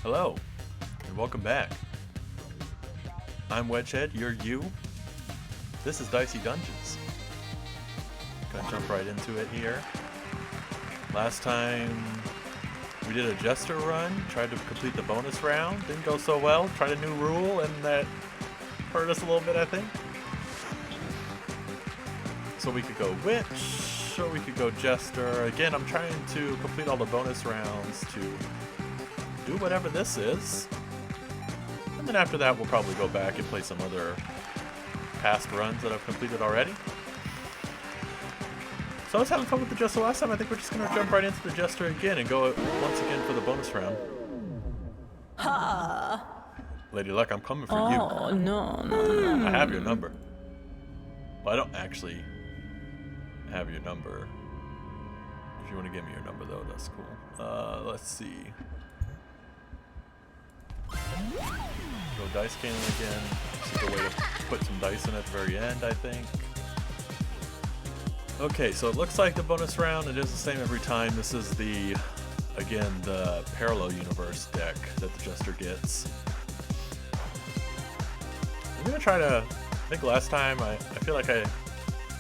Hello, and welcome back. I'm Wedgehead, you're you. This is Dicey Dungeons. Gonna jump right into it here. Last time we did a Jester run, tried to complete the bonus round, didn't go so well, tried a new rule, and that hurt us a little bit, I think. So we could go Witch, or we could go Jester. Again, I'm trying to complete all the bonus rounds to do whatever this is. And then after that, we'll probably go back and play some other past runs that I've completed already. So I was having fun with the Jester last time. I think we're just going to jump right into the Jester again and go once again for the bonus round. Ha! Lady Luck, I'm coming for you. Oh, no. I have your number. Well, I don't actually have your number. If you want to give me your number, though, that's cool. Let's see. Go dice cannon again. This is the way to put some dice in at the very end, I think. Okay, so it looks like the bonus round, it is the same every time. This is the, again, the parallel universe deck that the Jester gets. I'm going to try to, I think last time, I feel like I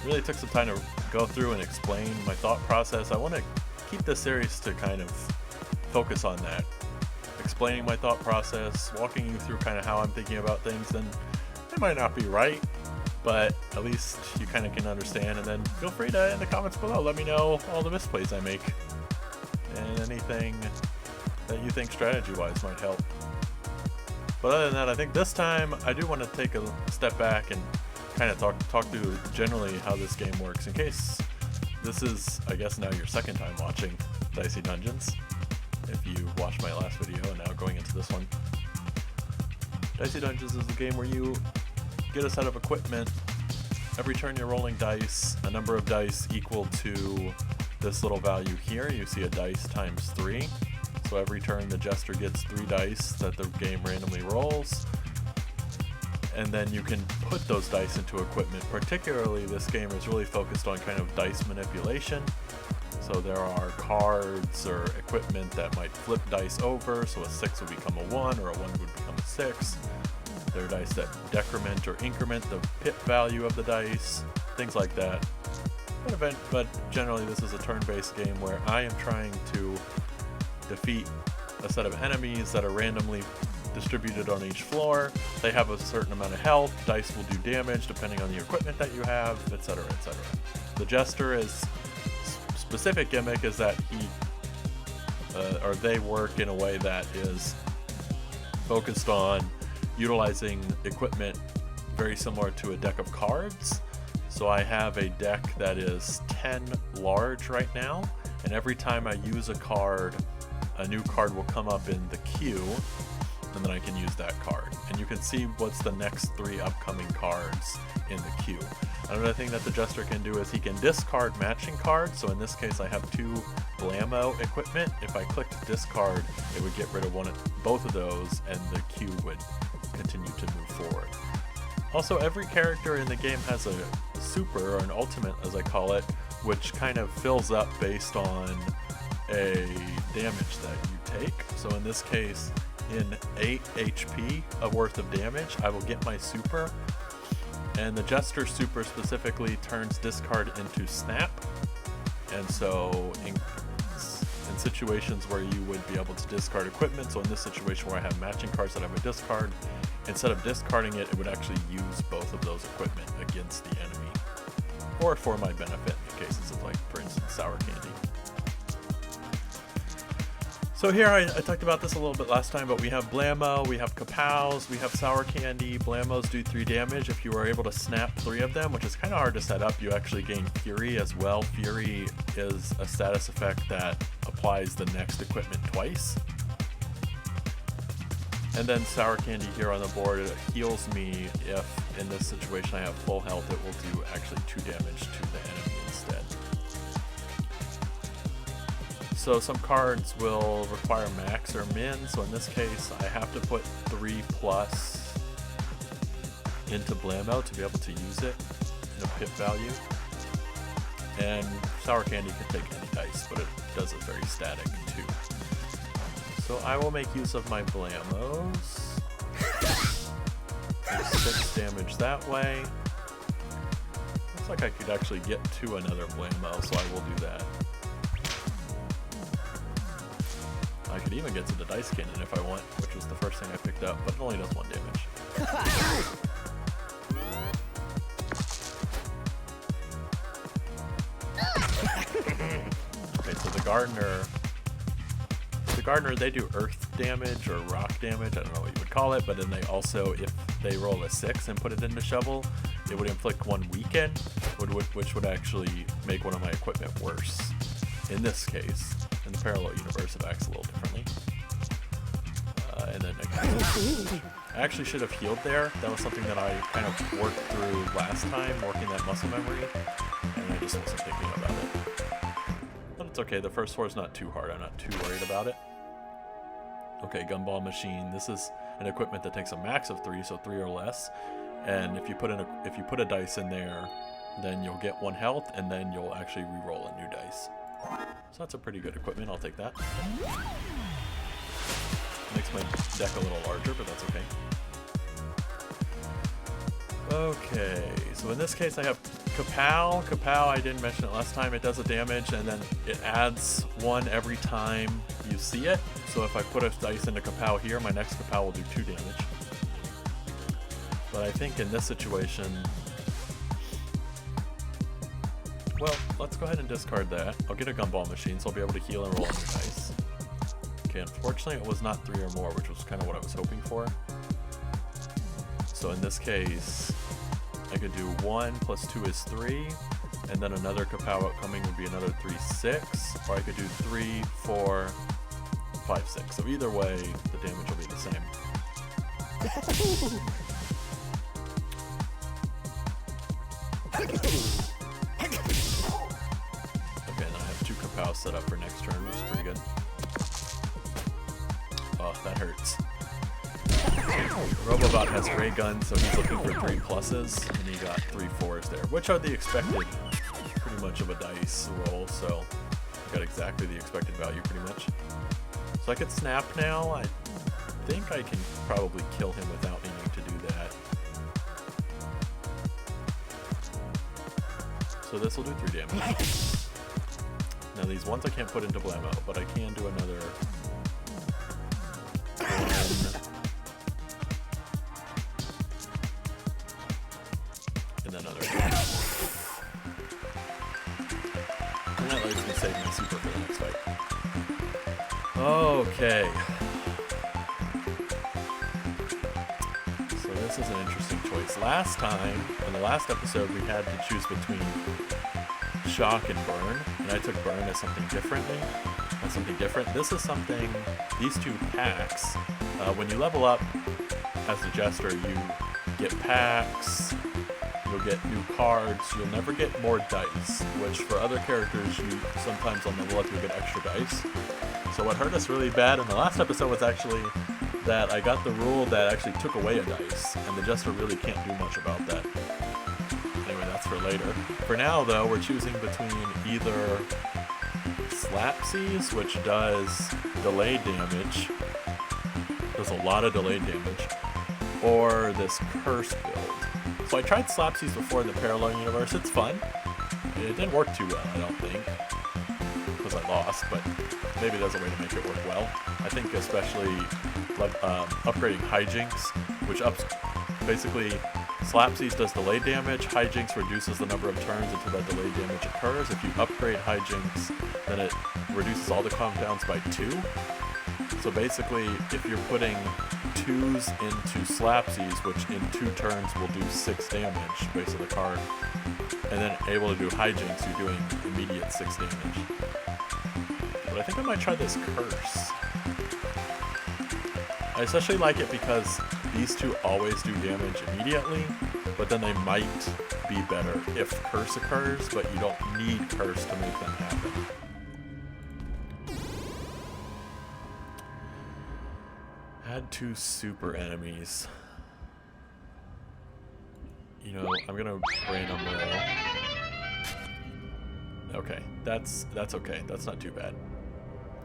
really took some time to go through and explain my thought process. I want to keep this series to kind of focus on that. Explaining my thought process, walking you through kind of how I'm thinking about things, then it might not be right, but at least you kind of can understand, and then feel free to, in the comments below, let me know all the misplays I make, and anything that you think strategy-wise might help. But other than that, I think this time I do want to take a step back and kind of talk through generally how this game works, in case this is, I guess, now your second time watching Dicey Dungeons. If you watched my last video and now going into this one. Dicey Dungeons is a game where you get a set of equipment. Every turn you're rolling dice, a number of dice equal to this little value here. You see a dice times 3. So every turn the Jester gets 3 dice that the game randomly rolls. And then you can put those dice into equipment. Particularly, this game is really focused on kind of dice manipulation. So there are cards or equipment that might flip dice over, so a 6 would become a 1, or a 1 would become a 6. There are dice that decrement or increment the pit value of the dice, things like that. But generally this is a turn-based game where I am trying to defeat a set of enemies that are randomly distributed on each floor. They have a certain amount of health, dice will do damage depending on the equipment that you have, etc., etc. The Jester is specific gimmick is that they work in a way that is focused on utilizing equipment very similar to a deck of cards. So I have a deck that is 10 large right now, and every time I use a card, a new card will come up in the queue, and then I can use that card. And you can see what's the next 3 upcoming cards in the queue. Another thing that the Jester can do is he can discard matching cards. So in this case, I have 2 blammo equipment. If I clicked discard, it would get rid of both of those, and the queue would continue to move forward. Also, every character in the game has a super, or an ultimate as I call it, which kind of fills up based on a damage that you take. So in this case, in 8 HP of worth of damage, I will get my super. And the Jester super specifically turns discard into snap. And so in situations where you would be able to discard equipment, so in this situation where I have matching cards that I would discard, instead of discarding it, it would actually use both of those equipment against the enemy. Or for my benefit in cases of, like, for instance, sour candy. So here, I talked about this a little bit last time, but we have Blammo, we have Kapows, we have Sour Candy. Blammos do 3 damage if you are able to snap 3 of them, which is kind of hard to set up. You actually gain Fury as well. Fury is a status effect that applies the next equipment twice. And then Sour Candy here on the board, it heals me if, in this situation, I have full health. It will do actually 2 damage to the enemy instead. So some cards will require max or min, so in this case I have to put 3+ into Blammo to be able to use it in a pit value. And Sour Candy can take any dice, but it does it very static too. So I will make use of my blamos. 6 damage that way. Looks like I could actually get to another blamo, so I will do that. I could even get to the dice cannon if I want, which was the first thing I picked up, but it only does 1 damage. Okay, so the Gardener, they do earth damage or rock damage, I don't know what you would call it, but then they also, if they roll a 6 and put it in the shovel, it would inflict 1 weaken, which would actually make one of my equipment worse. In this case, in the parallel universe, it acts a little differently. And then I actually should have healed there. That was something that I kind of worked through last time, working that muscle memory, and I just wasn't thinking about it. But it's okay, the first floor is not too hard, I'm not too worried about it. Okay, gumball machine. This is an equipment that takes a max of 3, so 3 or less. And if you put a dice in there, then you'll get 1 health, and then you'll actually re-roll a new dice. So that's a pretty good equipment, I'll take that. Makes my deck a little larger, but that's okay. Okay, so in this case I have Kapow. Kapow, I didn't mention it last time, it does a damage, and then it adds 1 every time you see it. So if I put a dice into Kapow here, my next Kapow will do 2 damage. But I think in this situation, well, let's go ahead and discard that. I'll get a gumball machine, so I'll be able to heal and roll on the dice. Okay, unfortunately it was not 3 or more, which was kind of what I was hoping for. So in this case, I could do 1 plus 2 is 3, and then another Kapow outcoming would be another 3, 6, or I could do 3, 4, 5, 6. So either way, the damage will be the same. Okay, and then I have 2 Kapows set up for next turn, which is pretty good. Oh, that hurts. Robobot has ray guns, so he's looking for 3 pluses, and he got 3 4s there, which are the expected, pretty much, of a dice roll, so I got exactly the expected value, pretty much. So I could snap now. I think I can probably kill him without needing to do that. So this will do 3 damage. Now these ones I can't put into Blamo, but I can do another 1. And then another 2. And that lets me save my super for the next fight. Okay. So this is an interesting choice. Last time, in the last episode, we had to choose between shock and burn, and I took burn as something different. This is something, these 2 packs, when you level up as the Jester, you get packs, you'll get new cards, you'll never get more dice, which for other characters, you sometimes on level up you'll get extra dice. So what hurt us really bad in the last episode was actually that I got the rule that actually took away a dice, and the Jester really can't do much about that. Anyway, that's for later. For now, though, we're choosing between either Slapsies, which does delayed damage, does a lot of delayed damage, or this curse build. So I tried Slapsies before in the parallel universe. It's fun. It didn't work too well, I don't think, because I lost, but maybe there's a way to make it work well. I think especially upgrading Hijinks, which ups, basically, Slapsies does delayed damage, Hijinks reduces the number of turns until that delayed damage occurs. If you upgrade Hijinks, then it reduces all the cooldowns by 2. So basically, if you're putting 2s into Slapsies, which in 2 turns will do 6 damage based on the card, and then able to do Hijinks, you're doing immediate 6 damage. But I think I might try this curse. I especially like it because these 2 always do damage immediately, but then they might be better if curse occurs, but you don't need curse to make them happen. Add 2 super enemies. You know, I'm gonna random roll. Okay, that's okay. That's not too bad.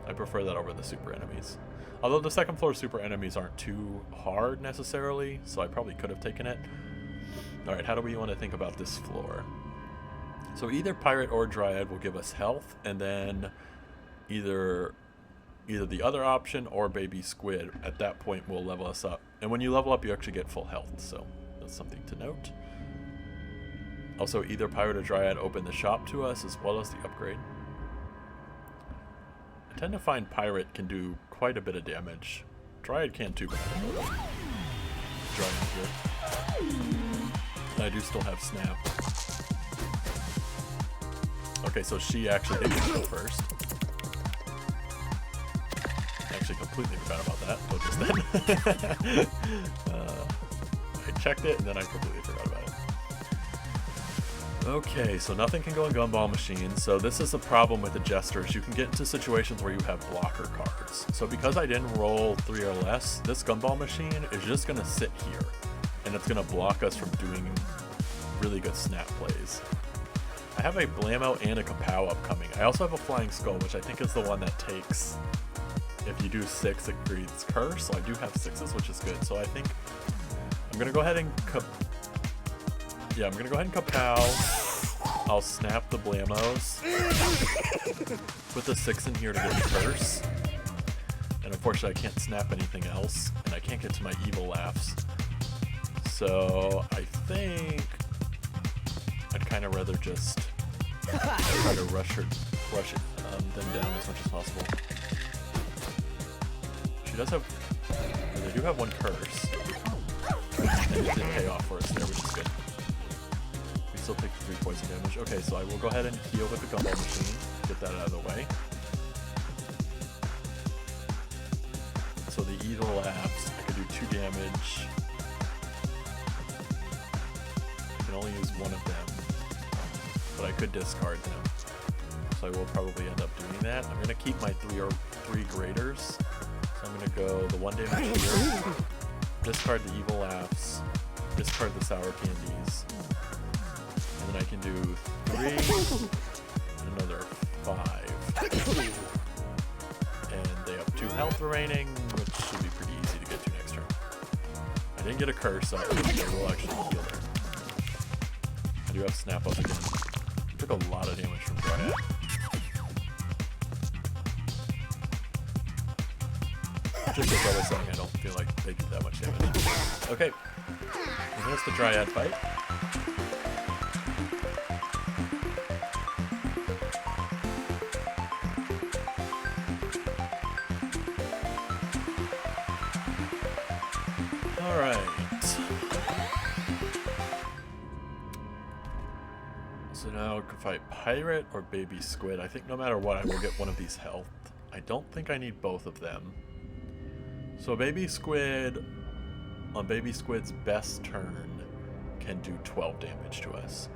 I prefer that over the super enemies. Although the second floor super enemies aren't too hard necessarily, so I probably could have taken it. Alright, how do we want to think about this floor? So either pirate or dryad will give us health, and then either the other option or baby squid at that point will level us up. And when you level up, you actually get full health, so that's something to note. Also, either pirate or dryad open the shop to us as well as the upgrade. I tend to find pirate can do quite a bit of damage. Dryad can too, but I don't know. Dryad here. I do still have snap. Okay, so she actually did go first. Actually completely forgot about that until just then. I checked it and then I completely forgot about it. Okay, so nothing can go in gumball machines. So this is the problem with the Jesters. You can get into situations where you have blocker cards. So because I didn't roll 3 or less, this gumball machine is just going to sit here. And it's going to block us from doing really good snap plays. I have a Blammo and a Kapow upcoming. I also have a Flying Skull, which I think is the one that takes... If you do 6, it breathes Curse. So I do have 6s, which is good. So I think I'm going to go ahead and... I'm going to go ahead and Kapow. I'll snap the Blammos. Put the 6 in here to get the Curse. And unfortunately I can't snap anything else. And I can't get to my Evil Laughs. So I think I'd kind of rather just try to rush them down as much as possible. She does have... They do have 1 Curse. And it did pay off for us there, which is good. We still take 3 poison damage. Okay, so I will go ahead and heal with the gumball machine. Get that out of the way. So the Evil Laughs, I could do 2 damage. I can only use 1 of them. But I could discard them. So I will probably end up doing that. I'm going to keep my 3 graders. So I'm going to go the 1 damage here. Discard the Evil Laughs. Discard the Sour Candies. And then I can do 3 and another 5. And they have 2 health remaining, which should be pretty easy to get to next turn. I didn't get a curse up, so I will actually heal there. I do have snap up again. Took a lot of damage from Dryad. Just as I was saying, I don't feel like they do that much damage. Okay, and here's the Dryad fight. So now I can fight Pirate or Baby Squid. I think no matter what, I will get one of these health. I don't think I need both of them. So Baby Squid, on Baby Squid's best turn, can do 12 damage to us.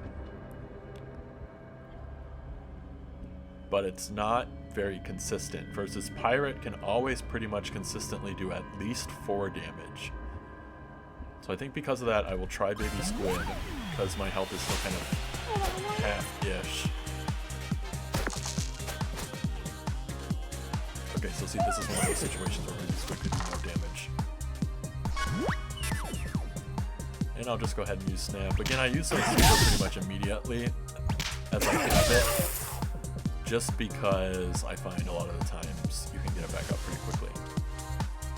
But it's not very consistent, versus Pirate can always pretty much consistently do at least 4 damage. So I think because of that, I will try Baby Squid, because my health is still kind of half-ish. Okay, so see, this is one of those situations where Baby Squid could do more damage. And I'll just go ahead and use Snap. Again, I use those super pretty much immediately as I have it, just because I find a lot of the times you can get it back up pretty quickly.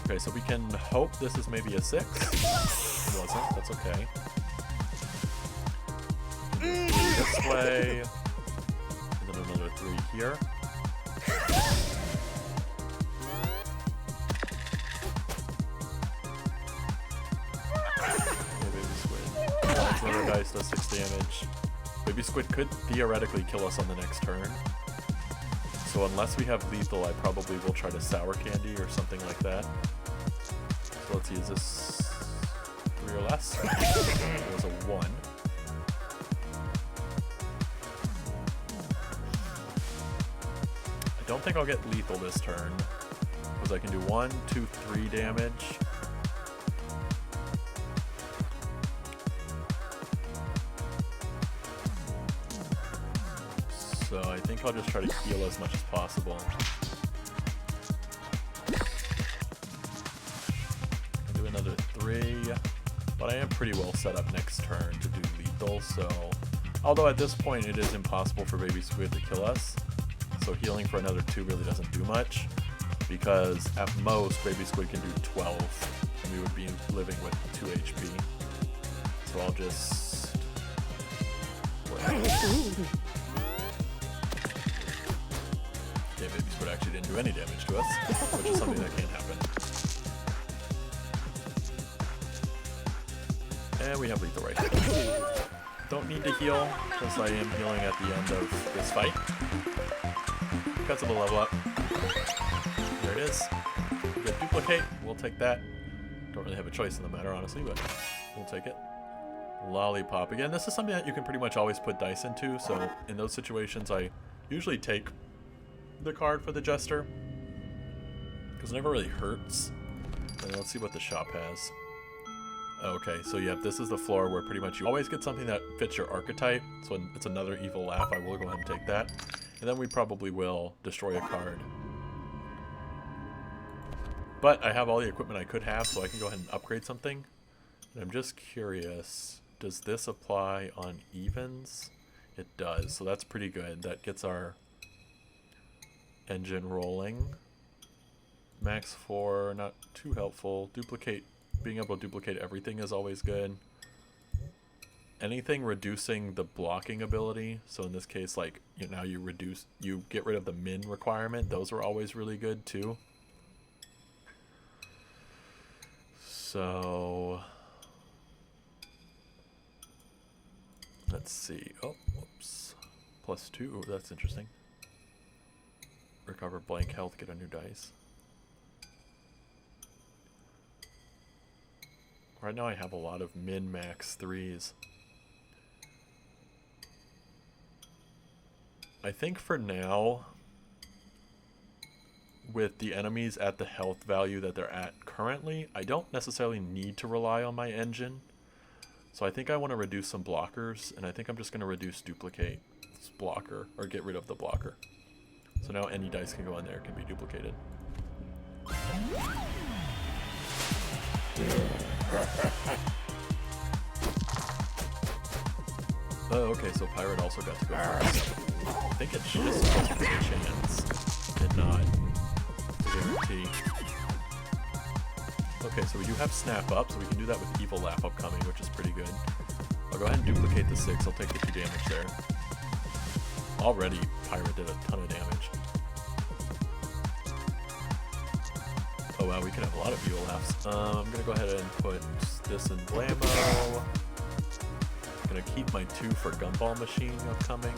Okay, so we can hope this is maybe a 6. It wasn't, that's okay. This way, and then another 3 here. Baby Squid. Another dice does 6 damage. Baby Squid could theoretically kill us on the next turn. So unless we have lethal, I probably will try to Sour Candy or something like that. So let's see, is this 3 or less? It was a 1. I don't think I'll get lethal this turn, because I can do 1, 2, 3 damage. So I think I'll just try to heal as much as possible. But I am pretty well set up next turn to do lethal, so... Although at this point it is impossible for Baby Squid to kill us, so healing for another 2 really doesn't do much, because at most Baby Squid can do 12, and we would be living with 2 HP. So I'll just... Okay, Baby Squid actually didn't do any damage to us, which is something that can happen. And we have lethal right here. Don't need to heal, because I am healing at the end of this fight. Because of the level up. There it is. We get duplicate, we'll take that. Don't really have a choice in the matter, honestly, but we'll take it. Lollipop. Again, this is something that you can pretty much always put dice into, so in those situations I usually take the card for the Jester, because it never really hurts. And let's see what the shop has. Okay, so yeah, this is the floor where pretty much you always get something that fits your archetype, so it's another evil laugh. I will go ahead and take that. And then we probably will destroy a card. But I have all the equipment I could have, so I can go ahead and upgrade something. And I'm just curious, does this apply on evens? It does, so that's pretty good. That gets our engine rolling. Max 4, not too helpful. Duplicate, being able to duplicate everything is always good. Anything reducing the blocking ability, so in this case, like, now you get rid of the min requirement, those are always really good too. So let's see. Oh, whoops. +2. Ooh, that's interesting. Recover blank health, get a new dice. Right now I have a lot of min-max 3s. I think for now, with the enemies at the health value that they're at currently, I don't necessarily need to rely on my engine. So I think I want to reduce some blockers, and I think I'm just going to reduce duplicate blocker, or get rid of the blocker. So now any dice can go in there, can be duplicated. Oh, okay, so Pirate also got to go first. I think it's just supposed to be a chance, and not a guarantee. Okay, so we do have Snap Up, so we can do that with Evil Laugh upcoming, which is pretty good. I'll go ahead and duplicate the 6, I'll take the 2 damage there. Already, Pirate did a ton of damage. Oh wow, we can have a lot of Evil Laughs. I'm gonna go ahead and put this in Blammo. I'm gonna keep my 2 for Gumball Machine upcoming.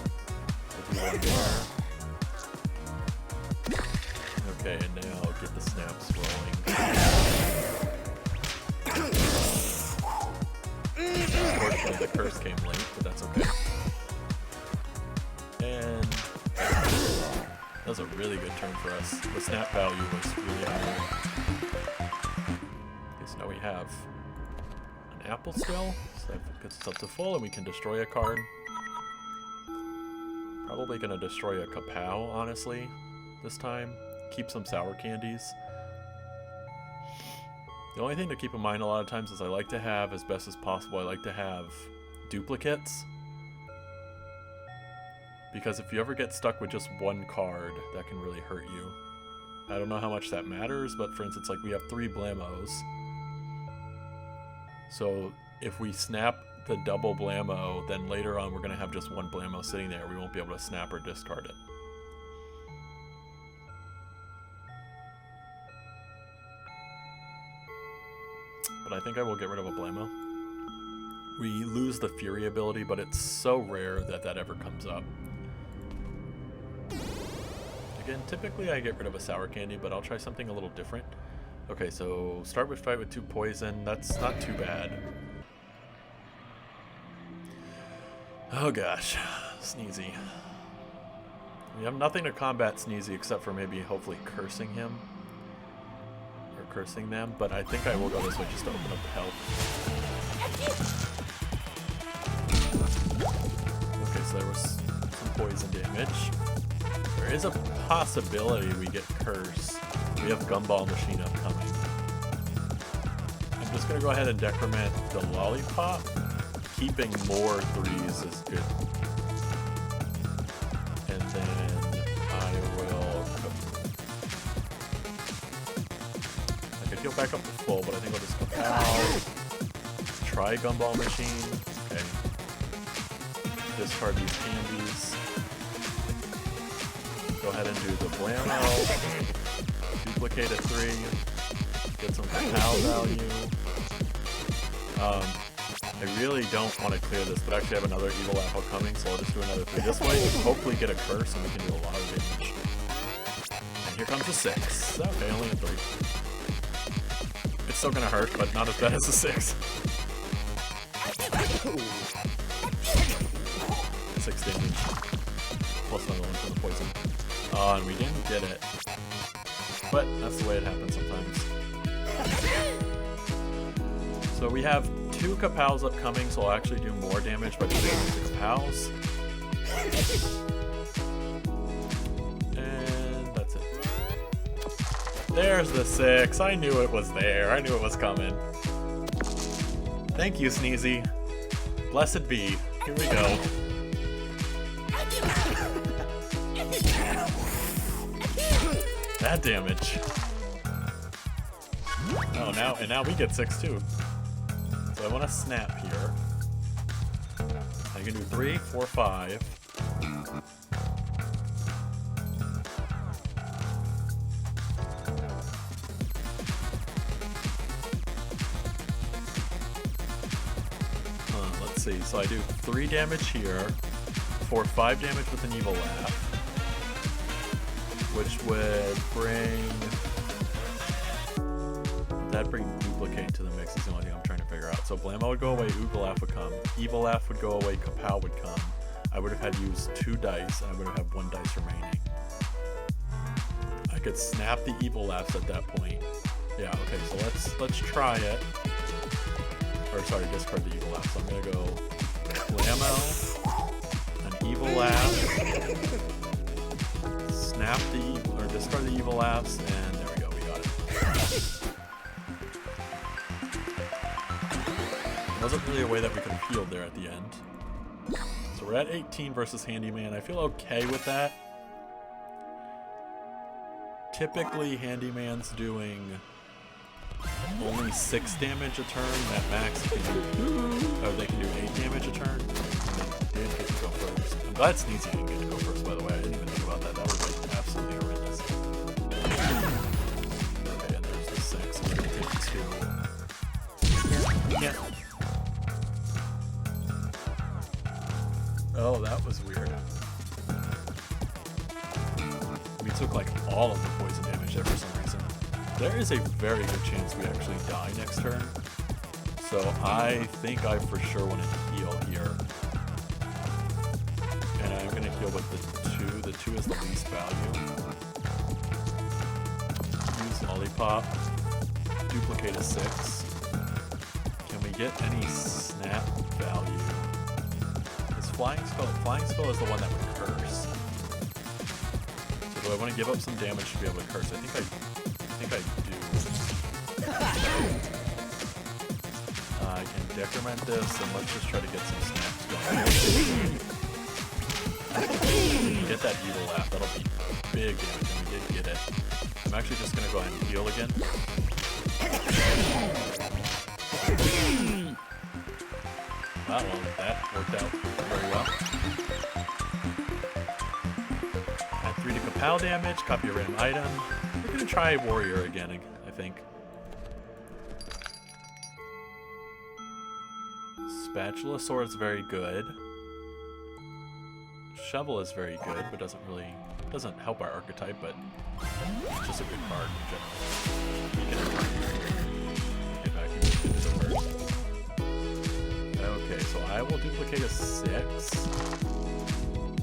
We'll do 1 there. Okay, and now I'll get the snaps rolling. Unfortunately, the curse came late, but that's okay. And that was a really good turn for us. The snap value was really high. Okay, so now we have an apple still, so that gets us up to full, and we can destroy a card. Probably gonna destroy a Kapow, honestly, this time. Keep some sour candies. The only thing to keep in mind a lot of times is I like to have, as best as possible, I like to have duplicates. Because if you ever get stuck with just 1 card, that can really hurt you. I don't know how much that matters, but for instance, like we have 3 Blammos. So if we snap the double Blammo, then later on we're going to have just 1 Blammo sitting there. We won't be able to snap or discard it. But I think I will get rid of a Blammo. We lose the Fury ability, but it's so rare that that ever comes up. Again, typically I get rid of a sour candy, but I'll try something a little different. Okay, so start with fight with 2 poison. That's not too bad. Oh gosh, Sneezy. We have nothing to combat Sneezy except for maybe hopefully cursing him. Or cursing them, but I think I will go this way just to open up the health. Okay, so there was some poison damage. There is a possibility we get Curse. We have Gumball Machine upcoming. I'm just just gonna go ahead and decrement the lollipop. Keeping more 3s is good. And then I will... I could heal back up to full, but I think I'll just go out. Try Gumball Machine. Okay. Discard these candies. Go ahead and do the Blammo. Duplicate a 3. Get some Cacao value. I really don't want to clear this, but actually I have another Evil Apple coming, so I'll just do another 3 this way. Hopefully get a curse and we can do a lot of damage. And here comes a 6. Okay, only a 3. It's still gonna hurt, but not as bad as a 6. 6 damage. Plus another one for the poison. And we didn't get it. But that's the way it happens sometimes. So we have 2 Kapows upcoming, so I'll actually do more damage by putting in the Kapows. And that's it. There's the 6. I knew it was there. I knew it was coming. Thank you, Sneezy. Blessed be. Here we go. That damage. Oh, now we get 6 too. So I want to snap here. I can do 3, 4, 5. Let's see. So I do 3 damage here, 4, 5 damage with an Evil Laugh, which would bring... That'd bring Duplicate to the mix is the only thing I'm trying to figure out. So Blammo would go away, Oogle Laugh would come, Evil Laugh would go away, Kapow would come. I would have had to use 2 dice, and I would have had 1 dice remaining. I could snap the Evil Laughs at that point. Yeah, okay, so let's try it. Or sorry, discard the Evil Laugh. So I'm gonna go Blammo, an Evil Laugh, snap the or discard the Evil Laughs, and there we go, we got it. Wasn't really a way that we could have healed there at the end. So we're at 18 versus Handyman. I feel okay with that. Typically, Handyman's doing only 6 damage a turn. At max, they can do 8 damage a turn. And they did get to go first. I'm glad Sneezy didn't get to go first, by the way. I didn't even think about that. That was like absolutely horrendous. Okay, and there's the 6. I'm gonna take 2. Yeah. Oh, that was weird. We took like all of the poison damage there for some reason. There is a very good chance we actually die next turn. So I think I for sure want to heal here. And I'm going to heal with the 2. The 2 is the least value. Use Lollipop. Duplicate a 6. Can we get any snap value? Flying Skull is the one that would curse. So do I want to give up some damage to be able to curse? I think I do. I can decrement this, and let's just try to get some snaps going. Get that Evil Laugh, that'll be big damage, and we did get it. I'm actually just going to go ahead and heal again. Well, that worked out very well. Add 3 to Kapow damage, copy a random item. We're going to try Warrior again, I think. Spatula Sword's very good. Shovel is very good, but doesn't help our archetype, but it's just a good card in general. You can get back into the first. Okay, so I will duplicate a 6.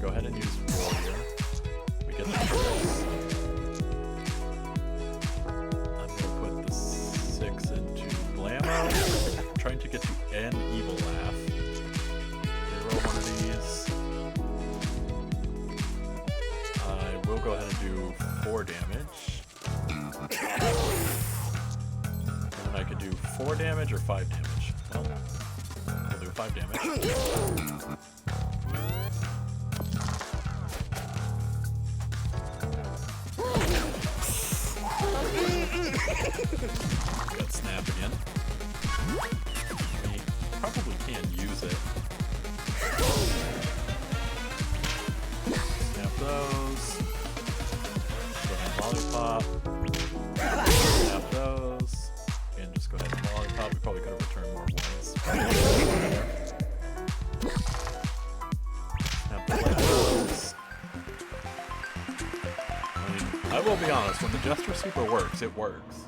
Go ahead and use Warrior. We get the curse. I'm going to put the 6 into Blammo. I'm trying to get to an Evil Laugh. Reroll one of these. I will go ahead and do 4 damage. And then I can could do 4 damage or 5 damage. Well, we'll do 5 damage. Got snap again. We probably can use it. Snap those. Go ahead and lollipop. Snap those. And just go ahead and lollipop. We probably could have returned more ones. Snap the legos. I mean, I will be honest, when the Jester super works, it works.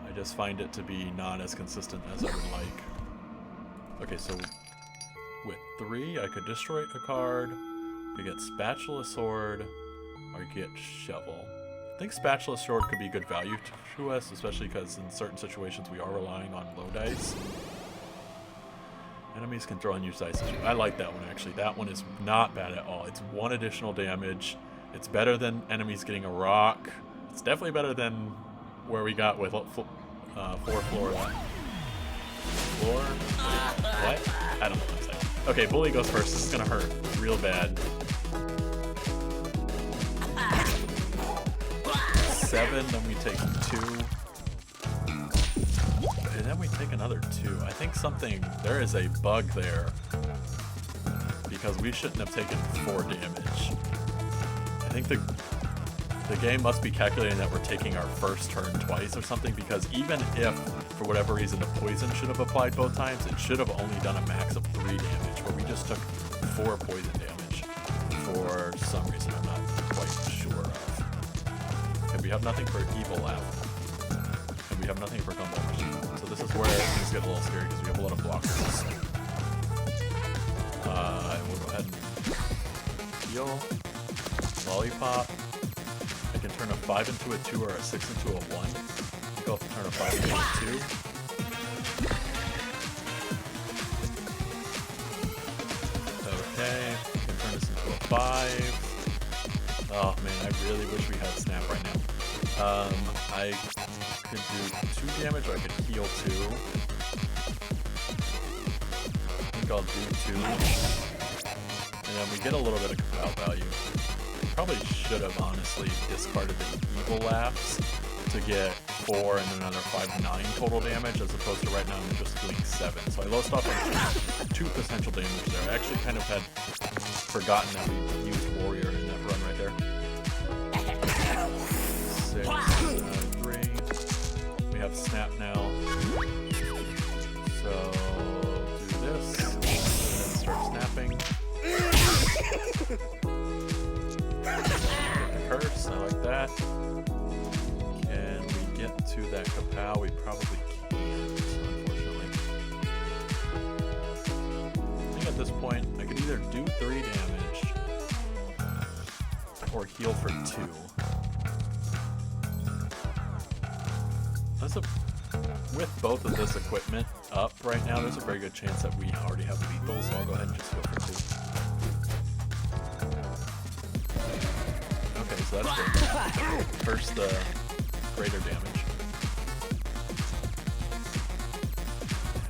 I just find it to be not as consistent as I would like. Okay, so with 3, I could destroy a card, I could get Spatula Sword, or get Shovel. I think Spatula Sword could be good value to us, especially because in certain situations we are relying on low dice. Enemies can throw unused dice. I like that one actually. That one is not bad at all. It's 1 additional damage. It's better than enemies getting a rock. It's definitely better than where we got with 4 Flora. Floor? What? I don't know what I'm saying. Okay, Bully goes first. This is gonna hurt real bad. 7, then we take 2. And then we take another 2. I think there is a bug there. Because we shouldn't have taken 4 damage. I think the game must be calculating that we're taking our first turn twice or something, because even if, for whatever reason, the poison should have applied both times, it should have only done a max of 3 damage, where we just took 4 poison damage for some reason I'm not quite sure of. And we have nothing for Evil Laugh. And we have nothing for Combo Machine. So this is where things get a little scary, because we have a lot of blockers. And we'll go ahead and heal. Lollipop. I can turn a 5 into a 2 or a 6 into a 1. Go off to turn a 5 into a 2. Okay, I can turn this into a 5. Oh man, I really wish we had Snap right now. I could do 2 damage, or I could heal 2. I think I'll do 2. And then we get a little bit of Kapow value. Probably should have honestly discarded the Evil Laughs to get 4 and another 5, 9 total damage, as opposed to right now I'm just doing 7. So I lost off on 2 potential damage there. I actually kind of had forgotten that we used Warrior in that run right there. 6, 3. We have Snap now. So do this, and then start snapping. Get the curse, I like that. Can we get to that Kapow? We probably can't, unfortunately. I think at this point, I could either do 3 damage or heal for 2. With both of this equipment up right now, there's a very good chance that we already have lethal, so I'll go ahead and just heal for 2. Okay, so that's good. First, the greater damage.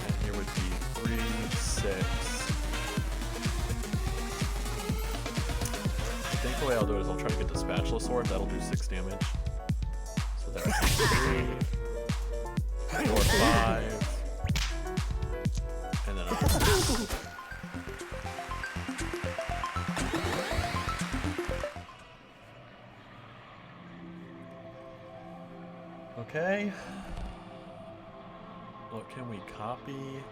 And here would be 3, 6. I think the way I'll do it is I'll try to get the Spatula Sword. That'll do 6 damage. So that's 3, 4, 5. And then I'll... Okay. What can we copy?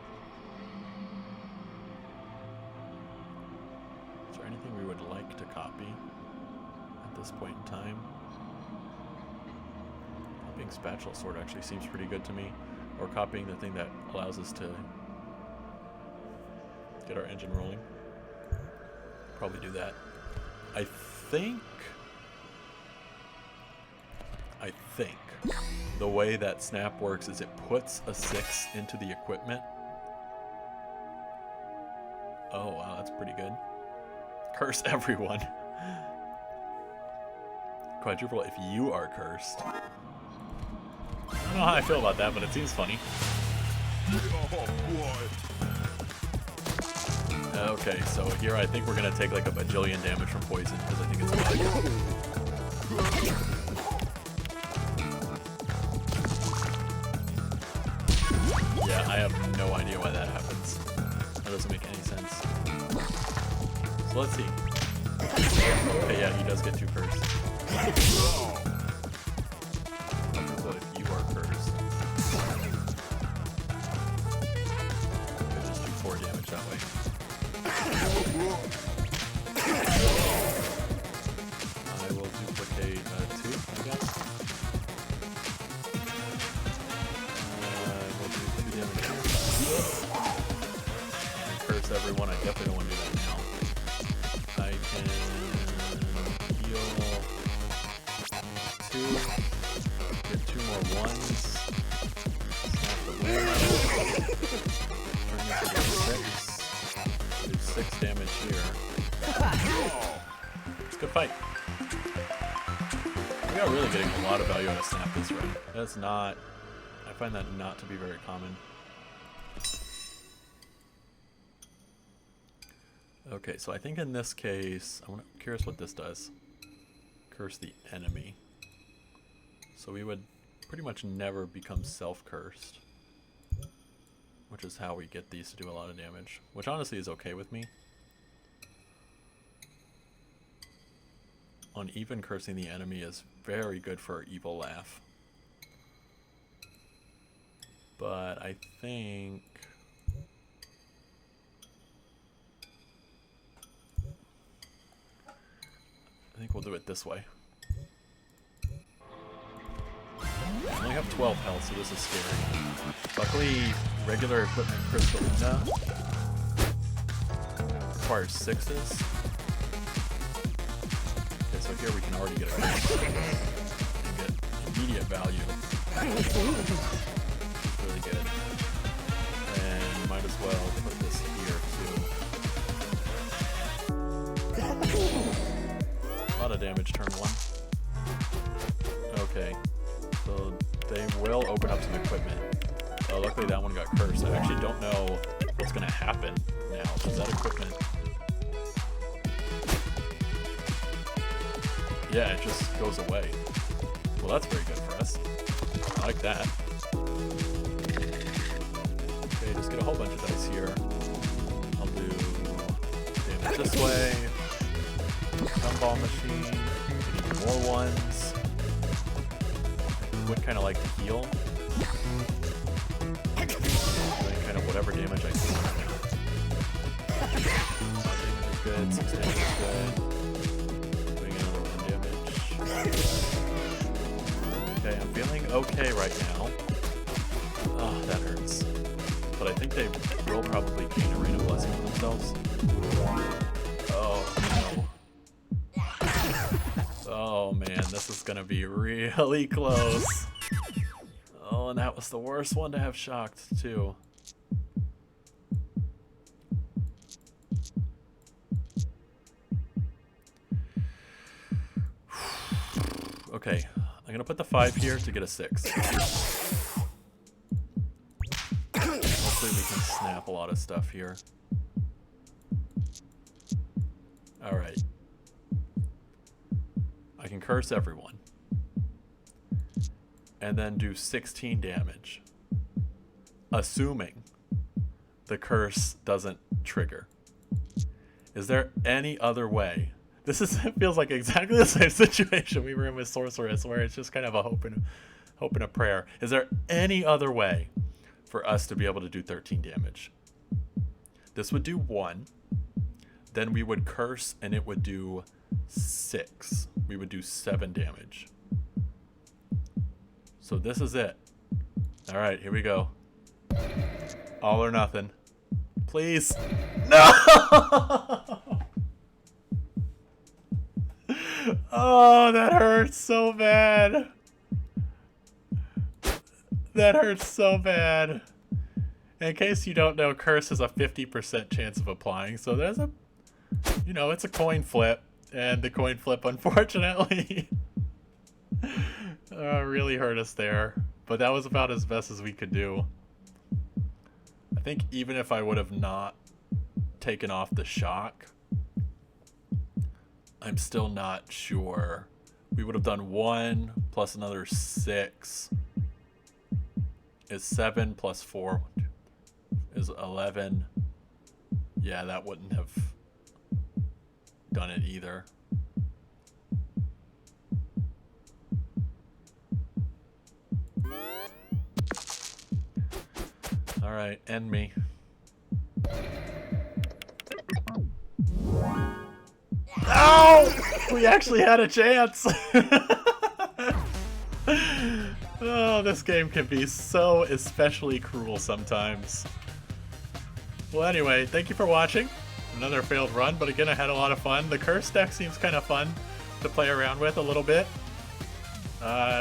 Is there anything we would like to copy at this point in time? Copying Spatula Sword actually seems pretty good to me. Or copying the thing that allows us to get our engine rolling. Probably do that. I think the way that Snap works is it puts a 6 into the equipment. Oh wow, that's pretty good. Curse everyone. Quadruple if you are cursed. I don't know how I feel about that, but it seems funny. Okay, so here I think we're gonna take like a bajillion damage from poison because I think it's bug. Yeah, I have no idea why that happens. That doesn't make any sense. So let's see. Okay, yeah, he does get 2 cursed. Wonderful if you are cursed. Just do 4 damage that way. I will duplicate 2, I guess. We'll do 2 damage here. And curse everyone. I definitely don't want to do that now. I can heal 2. Get 2 more 1s. Snap the wheel. Turn this into 6. Do 6 damage here. It's a good fight. We are really getting a lot of value out of snap this run. That's not... I find that not to be very common. Okay, so I think in this case, I'm curious what this does. Curse the enemy. So we would pretty much never become self-cursed. Which is how we get these to do a lot of damage. Which honestly is okay with me. On even cursing the enemy is very good for evil laugh. But I think... we'll do it this way. I only have 12 health, so this is scary. Luckily, regular equipment Crystalina requires 6s. Okay, so here we can already get a curse and get immediate value. Really good. And might as well put this here too. A lot of damage turn 1. Okay. So they will open up some equipment. Luckily that one got cursed. I actually don't know what's going to happen now. Is that equipment? Yeah, it just goes away. Well, that's very good for us. I like that. Okay, just get a whole bunch of dice here. I'll do damage this way. Gumball machine. We need more 1s. Would kind of like to heal. Doing kind of whatever damage I can. 5 damage is good, 6 damage is good. Doing another 1 damage. Okay, I'm feeling okay right now. Oh, that hurts. But I think they will probably gain a Rain of Blessing for themselves. Oh, no. Oh man, this is gonna be really close. Oh, and that was the worst one to have shocked too. Okay, I'm gonna put the 5 here to get a 6. Hopefully we can snap a lot of stuff here. Alright. I can curse everyone. And then do 16 damage. Assuming the curse doesn't trigger. Is there any other way? This it feels like exactly the same situation we were in with Sorceress, where it's just kind of a hope and a prayer. Is there any other way for us to be able to do 13 damage? This would do 1. Then we would curse and it would do 6. We would do 7 damage. So this is it. Alright, here we go. All or nothing. Please. No! Oh, that hurts so bad. That hurts so bad. In case you don't know, curse has a 50% chance of applying. So there's a, you know, it's a coin flip. And the coin flip, unfortunately, really hurt us there. But that was about as best as we could do. I think even if I would have not taken off the shock, I'm still not sure. We would have done 1 plus another 6 is 7 plus 4 is 11. Yeah, that wouldn't have done it either. All right, end me. Ow! We actually had a chance. Oh, this game can be so especially cruel sometimes. Well, anyway, thank you for watching. Another failed run, but again, I had a lot of fun. The curse deck seems kind of fun to play around with a little bit.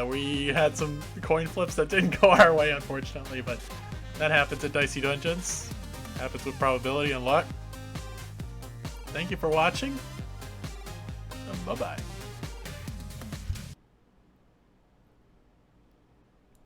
We had some coin flips that didn't go our way, unfortunately, but that happens at Dicey Dungeons. Happens with probability and luck. Thank you for watching, and bye-bye.